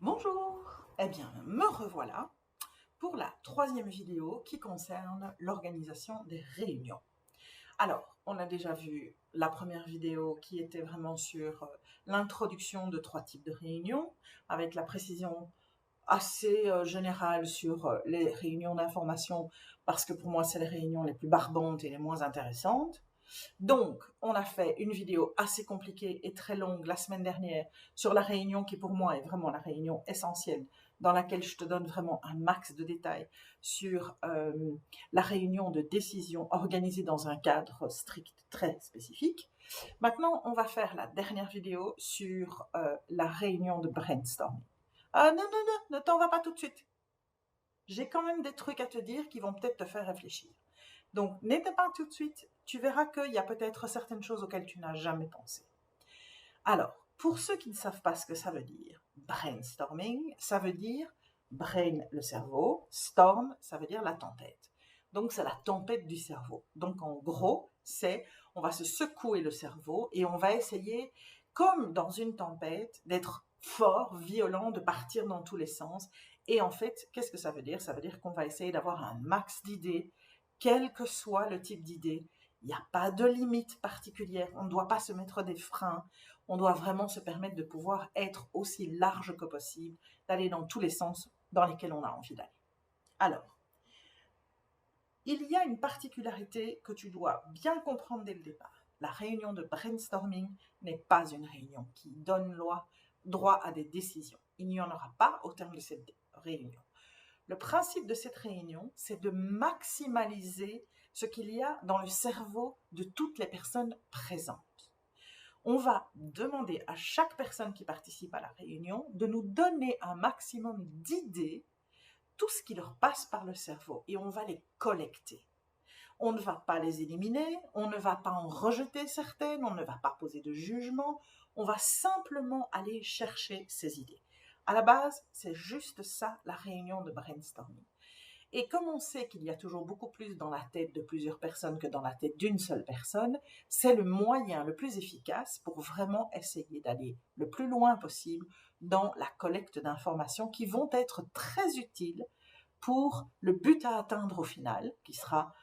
Bonjour, eh bien me revoilà pour la troisième vidéo qui concerne l'organisation des réunions. Alors, on a déjà vu la première vidéo qui était vraiment sur l'introduction de 3 types de réunions, avec la précision assez générale sur les réunions d'information, parce que pour moi, c'est les réunions les plus barbantes et les moins intéressantes. Donc, on a fait une vidéo assez compliquée et très longue la semaine dernière sur la réunion qui pour moi est vraiment la réunion essentielle, dans laquelle je te donne vraiment un max de détails sur la réunion de décision organisée dans un cadre strict très spécifique. Maintenant, on va faire la dernière vidéo sur la réunion de brainstorming. Ah non, non, non, ne t'en va pas tout de suite. J'ai quand même des trucs à te dire qui vont peut-être te faire réfléchir. Donc, n'étais pas tout de suite, tu verras qu'il y a peut-être certaines choses auxquelles tu n'as jamais pensé. Alors, pour ceux qui ne savent pas ce que ça veut dire, brainstorming, ça veut dire brain, le cerveau, storm, ça veut dire la tempête. Donc, c'est la tempête du cerveau. Donc, en gros, on va se secouer le cerveau et on va essayer, comme dans une tempête, d'être fort, violent, de partir dans tous les sens. Et en fait, qu'est-ce que ça veut dire? Ça veut dire qu'on va essayer d'avoir un max d'idées, quel que soit le type d'idée. Il n'y a pas de limite particulière. On ne doit pas se mettre des freins. On doit vraiment se permettre de pouvoir être aussi large que possible, d'aller dans tous les sens dans lesquels on a envie d'aller. Alors, il y a une particularité que tu dois bien comprendre dès le départ. La réunion de brainstorming n'est pas une réunion qui donne droit à des décisions. Il n'y en aura pas au terme de cette réunion. Le principe de cette réunion, c'est de maximaliser ce qu'il y a dans le cerveau de toutes les personnes présentes. On va demander à chaque personne qui participe à la réunion de nous donner un maximum d'idées, tout ce qui leur passe par le cerveau, et on va les collecter. On ne va pas les éliminer, on ne va pas en rejeter certaines, on ne va pas poser de jugement, on va simplement aller chercher ces idées. À la base, c'est juste ça la réunion de brainstorming. Et comme on sait qu'il y a toujours beaucoup plus dans la tête de plusieurs personnes que dans la tête d'une seule personne, c'est le moyen le plus efficace pour vraiment essayer d'aller le plus loin possible dans la collecte d'informations qui vont être très utiles pour le but à atteindre au final, qui sera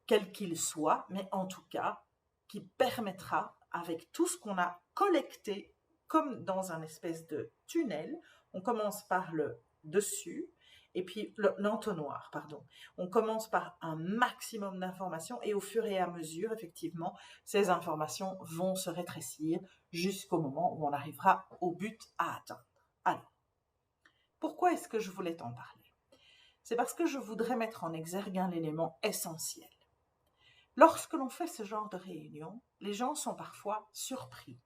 quel qu'il soit, mais en tout cas, qui permettra, avec tout ce qu'on a collecté, comme dans un espèce de tunnel, on commence par le dessus, et puis l'entonnoir, pardon. On commence par un maximum d'informations, et au fur et à mesure, effectivement, ces informations vont se rétrécir jusqu'au moment où on arrivera au but à atteindre. Alors, pourquoi est-ce que je voulais t'en parler? C'est parce que je voudrais mettre en exergue un élément essentiel. Lorsque l'on fait ce genre de réunion, les gens sont parfois surpris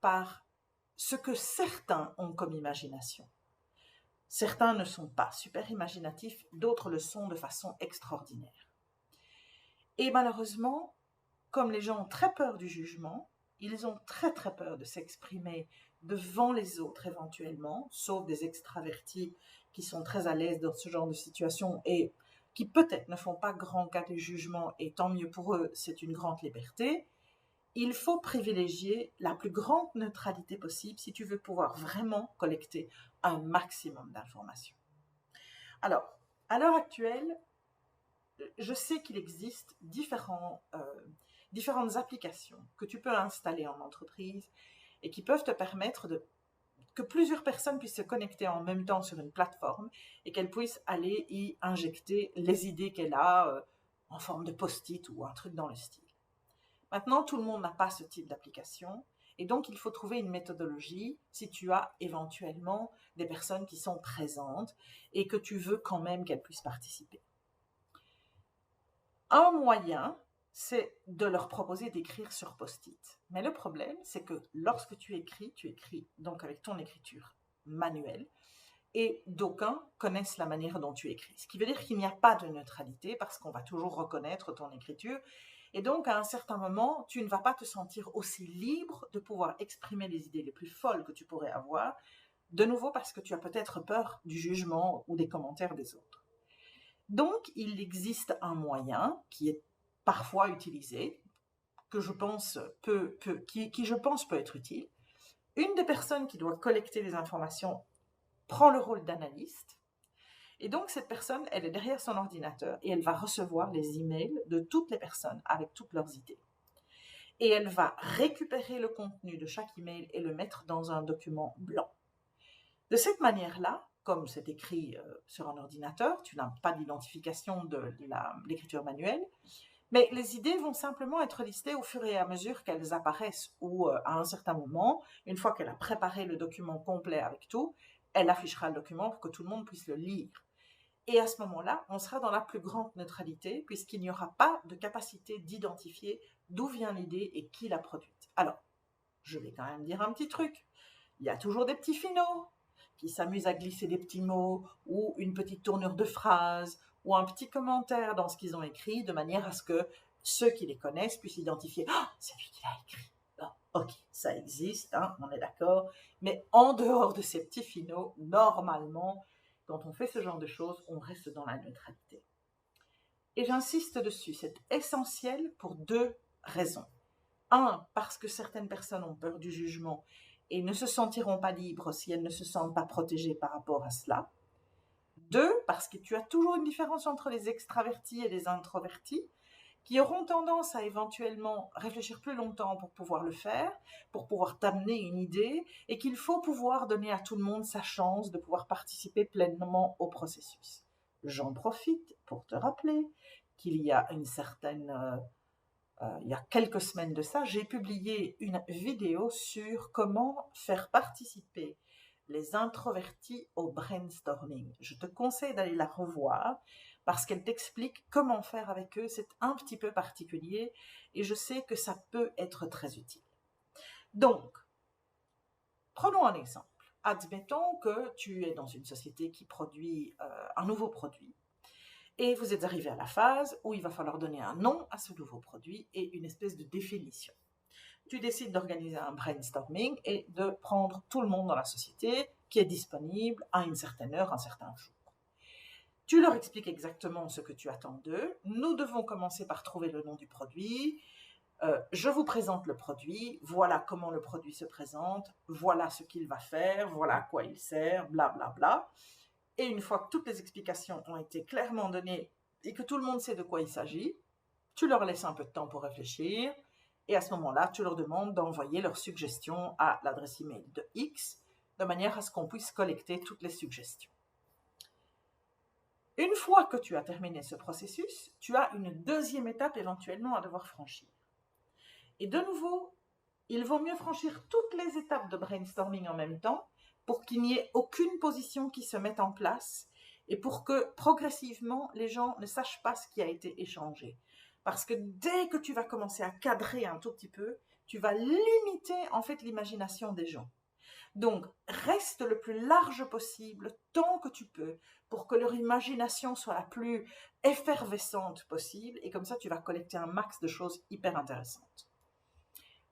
par ce que certains ont comme imagination. Certains ne sont pas super imaginatifs, d'autres le sont de façon extraordinaire. Et malheureusement, comme les gens ont très peur du jugement, ils ont très très peur de s'exprimer devant les autres éventuellement, sauf des extravertis qui sont très à l'aise dans ce genre de situation et qui peut-être ne font pas grand cas des jugements, et tant mieux pour eux, c'est une grande liberté. Il faut privilégier la plus grande neutralité possible si tu veux pouvoir vraiment collecter un maximum d'informations. Alors, à l'heure actuelle, je sais qu'il existe différentes applications que tu peux installer en entreprise et qui peuvent te permettre que plusieurs personnes puissent se connecter en même temps sur une plateforme et qu'elles puissent aller y injecter les idées qu'elle a en forme de post-it ou un truc dans le style. Maintenant, tout le monde n'a pas ce type d'application et donc il faut trouver une méthodologie si tu as éventuellement des personnes qui sont présentes et que tu veux quand même qu'elles puissent participer. Un moyen, c'est de leur proposer d'écrire sur post-it. Mais le problème, c'est que lorsque tu écris donc avec ton écriture manuelle, et d'aucuns connaissent la manière dont tu écris. Ce qui veut dire qu'il n'y a pas de neutralité parce qu'on va toujours reconnaître ton écriture. Et donc, à un certain moment, tu ne vas pas te sentir aussi libre de pouvoir exprimer les idées les plus folles que tu pourrais avoir, de nouveau parce que tu as peut-être peur du jugement ou des commentaires des autres. Donc, il existe un moyen qui est parfois utilisé, que je pense qui je pense peut être utile. Une des personnes qui doit collecter les informations prend le rôle d'analyste. Et donc, cette personne, elle est derrière son ordinateur et elle va recevoir les emails de toutes les personnes avec toutes leurs idées. Et elle va récupérer le contenu de chaque email et le mettre dans un document blanc. De cette manière-là, comme c'est écrit sur un ordinateur, tu n'as pas d'identification de l'écriture manuelle, mais les idées vont simplement être listées au fur et à mesure qu'elles apparaissent ou à un certain moment, une fois qu'elle a préparé le document complet avec tout, elle affichera le document pour que tout le monde puisse le lire. Et à ce moment-là, on sera dans la plus grande neutralité puisqu'il n'y aura pas de capacité d'identifier d'où vient l'idée et qui l'a produite. Alors, je vais quand même dire un petit truc. Il y a toujours des petits finauds qui s'amusent à glisser des petits mots ou une petite tournure de phrase ou un petit commentaire dans ce qu'ils ont écrit de manière à ce que ceux qui les connaissent puissent identifier « Ah, c'est lui qui l'a écrit !» Ok, ça existe, hein, on est d'accord. Mais en dehors de ces petits finauds, normalement, quand on fait ce genre de choses, on reste dans la neutralité. Et j'insiste dessus, c'est essentiel pour deux raisons. Un, parce que certaines personnes ont peur du jugement et ne se sentiront pas libres si elles ne se sentent pas protégées par rapport à cela. Deux, parce que tu as toujours une différence entre les extravertis et les introvertis qui auront tendance à éventuellement réfléchir plus longtemps pour pouvoir le faire, pour pouvoir t'amener une idée, et qu'il faut pouvoir donner à tout le monde sa chance de pouvoir participer pleinement au processus. J'en profite pour te rappeler qu'il y a il y a quelques semaines de ça, j'ai publié une vidéo sur comment faire participer les introvertis au brainstorming. Je te conseille d'aller la revoir parce qu'elle t'explique comment faire avec eux. C'est un petit peu particulier et je sais que ça peut être très utile. Donc, prenons un exemple. Admettons que tu es dans une société qui produit un nouveau produit et vous êtes arrivé à la phase où il va falloir donner un nom à ce nouveau produit et une espèce de définition. Tu décides d'organiser un brainstorming et de prendre tout le monde dans la société qui est disponible à une certaine heure, un certain jour. Tu leur expliques exactement ce que tu attends d'eux. Nous devons commencer par trouver le nom du produit. Je vous présente le produit. Voilà comment le produit se présente. Voilà ce qu'il va faire. Voilà à quoi il sert. Bla bla bla. Et une fois que toutes les explications ont été clairement données et que tout le monde sait de quoi il s'agit, tu leur laisses un peu de temps pour réfléchir. Et à ce moment-là, tu leur demandes d'envoyer leurs suggestions à l'adresse email de X, de manière à ce qu'on puisse collecter toutes les suggestions. Une fois que tu as terminé ce processus, tu as une deuxième étape éventuellement à devoir franchir. Et de nouveau, il vaut mieux franchir toutes les étapes de brainstorming en même temps pour qu'il n'y ait aucune position qui se mette en place et pour que progressivement les gens ne sachent pas ce qui a été échangé. Parce que dès que tu vas commencer à cadrer un tout petit peu, tu vas limiter en fait l'imagination des gens. Donc, reste le plus large possible tant que tu peux pour que leur imagination soit la plus effervescente possible et comme ça, tu vas collecter un max de choses hyper intéressantes.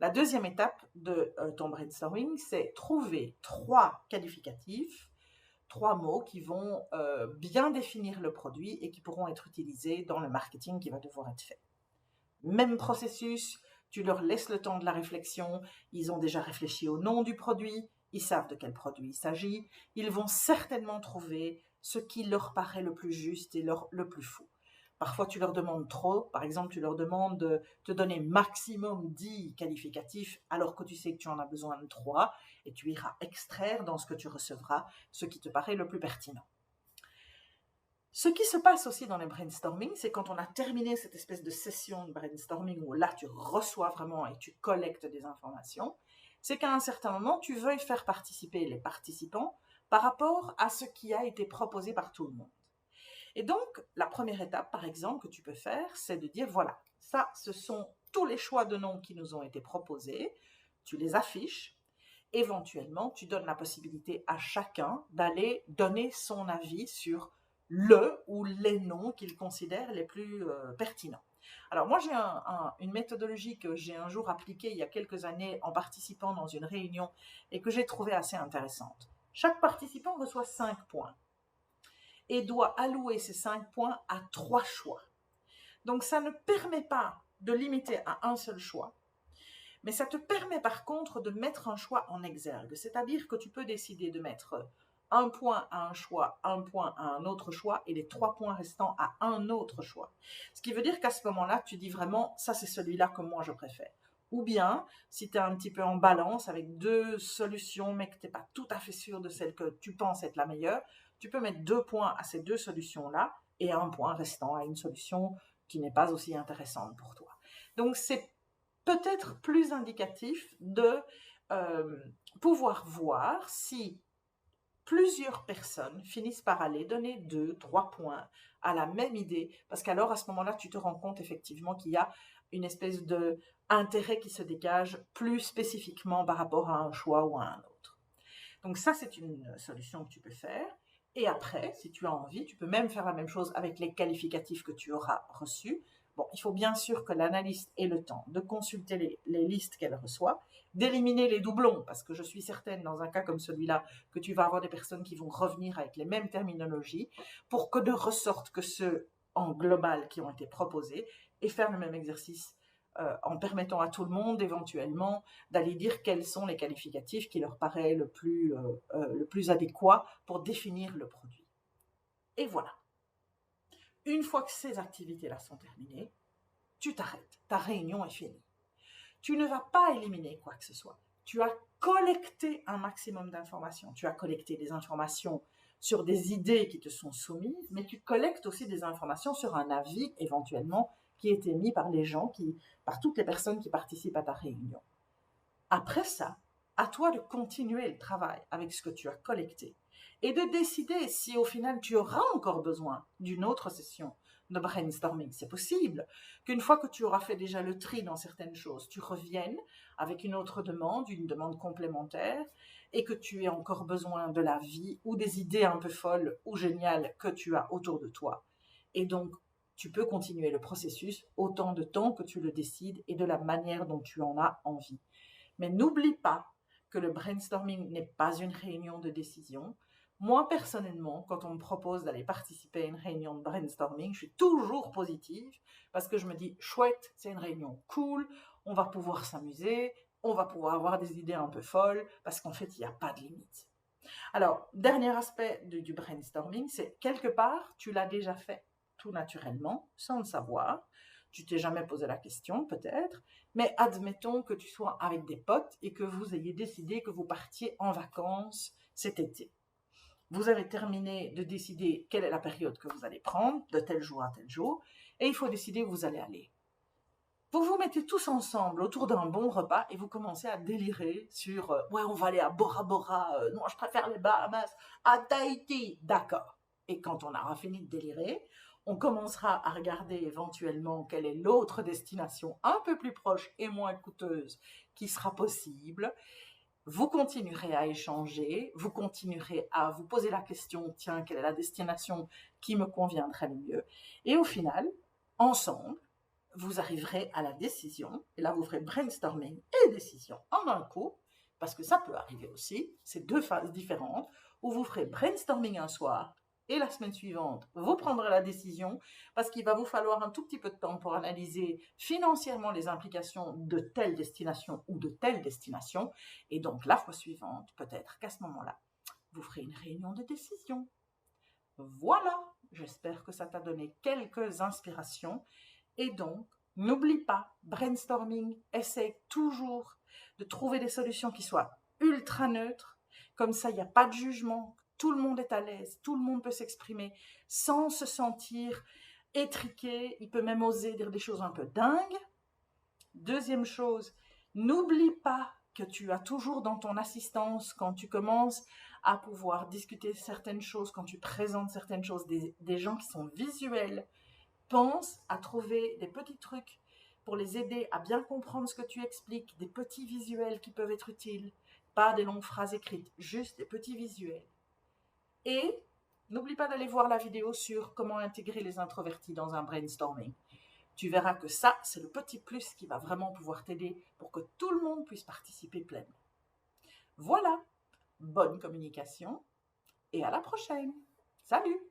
La deuxième étape de ton brainstorming, c'est trouver 3 qualificatifs, 3 mots qui vont bien définir le produit et qui pourront être utilisés dans le marketing qui va devoir être fait. Même processus, tu leur laisses le temps de la réflexion, ils ont déjà réfléchi au nom du produit, ils savent de quel produit il s'agit, ils vont certainement trouver ce qui leur paraît le plus juste et le plus fou. Parfois, tu leur demandes trop. Par exemple, tu leur demandes de te donner maximum 10 qualificatifs alors que tu sais que tu en as besoin de 3 et tu iras extraire dans ce que tu recevras ce qui te paraît le plus pertinent. Ce qui se passe aussi dans les brainstorming, c'est quand on a terminé cette espèce de session de brainstorming où là, tu reçois vraiment et tu collectes des informations, c'est qu'à un certain moment, tu veuilles faire participer les participants par rapport à ce qui a été proposé par tout le monde. Et donc, la première étape, par exemple, que tu peux faire, c'est de dire, voilà, ça, ce sont tous les choix de noms qui nous ont été proposés, tu les affiches, éventuellement, tu donnes la possibilité à chacun d'aller donner son avis sur le ou les noms qu'il considère les plus pertinents. Alors moi, j'ai une méthodologie que j'ai un jour appliquée il y a quelques années en participant dans une réunion et que j'ai trouvée assez intéressante. Chaque participant reçoit 5 points et doit allouer ces 5 points à 3 choix. Donc ça ne permet pas de limiter à un seul choix, mais ça te permet par contre de mettre un choix en exergue, c'est-à-dire que tu peux décider de mettre un point à un choix, un point à un autre choix et les 3 points restants à un autre choix. Ce qui veut dire qu'à ce moment-là, tu dis vraiment, ça c'est celui-là que moi je préfère. Ou bien, si tu es un petit peu en balance avec 2 solutions, mais que tu n'es pas tout à fait sûr de celle que tu penses être la meilleure, tu peux mettre 2 points à ces 2 solutions-là et un point restant à une solution qui n'est pas aussi intéressante pour toi. Donc, c'est peut-être plus indicatif de pouvoir voir si plusieurs personnes finissent par aller donner 2, 3 points à la même idée, parce qu'alors à ce moment-là, tu te rends compte effectivement qu'il y a une espèce d'intérêt qui se dégage plus spécifiquement par rapport à un choix ou à un autre. Donc ça, c'est une solution que tu peux faire. Et après, si tu as envie, tu peux même faire la même chose avec les qualificatifs que tu auras reçus. Bon, il faut bien sûr que l'analyste ait le temps de consulter les listes qu'elle reçoit, d'éliminer les doublons, parce que je suis certaine, dans un cas comme celui-là, que tu vas avoir des personnes qui vont revenir avec les mêmes terminologies, pour que ne ressortent que ceux en global qui ont été proposés, et faire le même exercice en permettant à tout le monde éventuellement d'aller dire quels sont les qualificatifs qui leur paraît le plus adéquat pour définir le produit. Et voilà. Une fois que ces activités-là sont terminées, tu t'arrêtes. Ta réunion est finie. Tu ne vas pas éliminer quoi que ce soit. Tu as collecté un maximum d'informations. Tu as collecté des informations sur des idées qui te sont soumises, mais tu collectes aussi des informations sur un avis éventuellement qui est émis par les gens, par toutes les personnes qui participent à ta réunion. Après ça, à toi de continuer le travail avec ce que tu as collecté et de décider si au final tu auras encore besoin d'une autre session de brainstorming. C'est possible qu'une fois que tu auras fait déjà le tri dans certaines choses, tu reviennes avec une autre demande, une demande complémentaire, et que tu aies encore besoin de l'avis ou des idées un peu folles ou géniales que tu as autour de toi. Et donc, tu peux continuer le processus autant de temps que tu le décides et de la manière dont tu en as envie. Mais n'oublie pas que le brainstorming n'est pas une réunion de décision. Moi, personnellement, quand on me propose d'aller participer à une réunion de brainstorming, je suis toujours positive parce que je me dis, chouette, c'est une réunion cool, on va pouvoir s'amuser, on va pouvoir avoir des idées un peu folles parce qu'en fait, il n'y a pas de limite. Alors, dernier aspect du brainstorming, c'est quelque part, tu l'as déjà fait tout naturellement, sans le savoir. Tu t'es jamais posé la question, peut-être, mais admettons que tu sois avec des potes et que vous ayez décidé que vous partiez en vacances cet été. Vous avez terminé de décider quelle est la période que vous allez prendre, de tel jour à tel jour, et il faut décider où vous allez aller. Vous vous mettez tous ensemble autour d'un bon repas et vous commencez à délirer sur ouais, on va aller à Bora Bora, non, je préfère les Bahamas, à Tahiti, d'accord. Et quand on aura fini de délirer, on commencera à regarder éventuellement quelle est l'autre destination un peu plus proche et moins coûteuse qui sera possible. Vous continuerez à échanger, vous continuerez à vous poser la question, tiens, quelle est la destination qui me conviendrait le mieux? Et au final, ensemble, vous arriverez à la décision, et là vous ferez brainstorming et décision en un coup, parce que ça peut arriver aussi, c'est 2 phases différentes, où vous ferez brainstorming un soir, et la semaine suivante, vous prendrez la décision, parce qu'il va vous falloir un tout petit peu de temps pour analyser financièrement les implications de telle destination ou de telle destination, et donc la fois suivante, peut-être qu'à ce moment-là, vous ferez une réunion de décision. Voilà, j'espère que ça t'a donné quelques inspirations. Et donc, n'oublie pas, brainstorming, essaye toujours de trouver des solutions qui soient ultra neutres. Comme ça, il n'y a pas de jugement. Tout le monde est à l'aise. Tout le monde peut s'exprimer sans se sentir étriqué. Il peut même oser dire des choses un peu dingues. Deuxième chose, n'oublie pas que tu as toujours dans ton assistance, quand tu commences à pouvoir discuter certaines choses, quand tu présentes certaines choses, des gens qui sont visuels. Pense à trouver des petits trucs pour les aider à bien comprendre ce que tu expliques, des petits visuels qui peuvent être utiles, pas des longues phrases écrites, juste des petits visuels. Et n'oublie pas d'aller voir la vidéo sur comment intégrer les introvertis dans un brainstorming. Tu verras que ça, c'est le petit plus qui va vraiment pouvoir t'aider pour que tout le monde puisse participer pleinement. Voilà, bonne communication et à la prochaine. Salut!